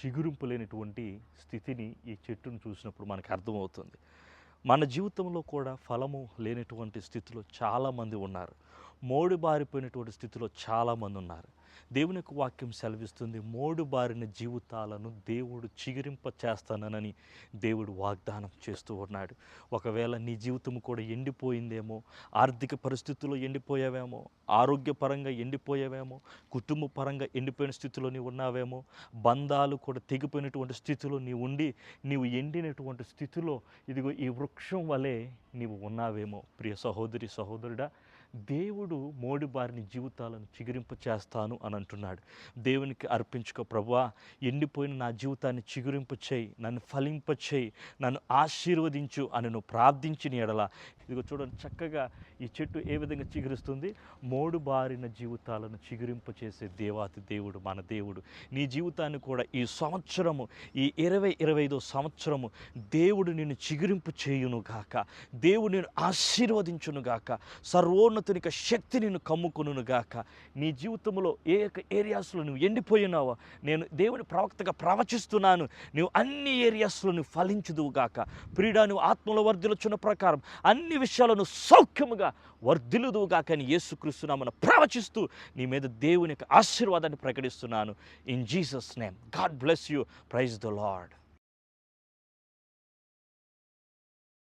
చిగురింపు లేనటువంటి స్థితిని ఈ చెట్టును చూసినప్పుడు మనకు అర్థమవుతుంది. మన జీవితంలో కూడా ఫలము లేనటువంటి స్థితిలో చాలామంది ఉన్నారు. మోడు బారిపోయినటువంటి స్థితిలో చాలామంది ఉన్నారు. దేవుని యొక్క వాక్యం సెలవిస్తుంది, మోడు బారిన జీవితాలను దేవుడు చిగురింప చేస్తానని దేవుడు వాగ్దానం చేస్తూ ఉన్నాడు. ఒకవేళ నీ జీవితం కూడా ఎండిపోయిందేమో, ఆర్థిక పరిస్థితుల్లో ఎండిపోయావేమో, ఆరోగ్యపరంగా ఎండిపోయావేమో, కుటుంబ పరంగా ఎండిపోయిన స్థితిలో నీవు ఉన్నావేమో, బంధాలు కూడా తెగిపోయినటువంటి స్థితిలో నీవు ఎండినటువంటి స్థితిలో ఇదిగో ఈ వృక్షం వలె నీవు ఉన్నావేమో. ప్రియ సహోదరి సహోదరుడా, దేవుడు మోడి బారిని జీవితాలను చిగురింప చేస్తాను అని అంటున్నాడు. దేవునికి అర్పించుకో, ప్రభువా ఎండిపోయిన నా జీవితాన్ని చిగురింప చేయి, నన్ను ఫలింప చేయి, నన్ను ఆశీర్వదించు అని నువ్వు ప్రార్థించిన ఎడల ఇదిగో చూడండి, చక్కగా ఈ చెట్టు ఏ విధంగా చిగురిస్తుంది. మోడు బారిన జీవితాలను చిగురింప చేసే దేవాతి దేవుడు మన దేవుడు. నీ జీవితాన్ని కూడా ఈ సంవత్సరము, ఈ 2025 సంవత్సరము దేవుడు నిన్ను చిగురింపు చేయును గాక, దేవుడు నిన్ను ఆశీర్వదించును గాక, సర్వోన్నతునిక శక్తి నిన్ను కమ్ముకొనును గాక. నీ జీవితంలో ఏ ఏరియాస్లో నువ్వు ఎండిపోయినావో నేను దేవుని ప్రవక్తగా ప్రవచిస్తున్నాను, నువ్వు అన్ని ఏరియాస్లో నువ్వు ఫలించుదువు గాక. ప్రియుడా, నువ్వు ఆత్మలో వర్ధిల్లుచున్న ప్రకారం అన్ని విషయాలను సౌఖ్యముగా వర్ధిల్లుదువు గాక అని యేసుక్రీస్తు నామమున ప్రవచిస్తూ నీ మీద దేవుని యొక్క ఆశీర్వాదాన్ని ప్రకటిస్తున్నాను. In Jesus name, God bless you. Praise the lord.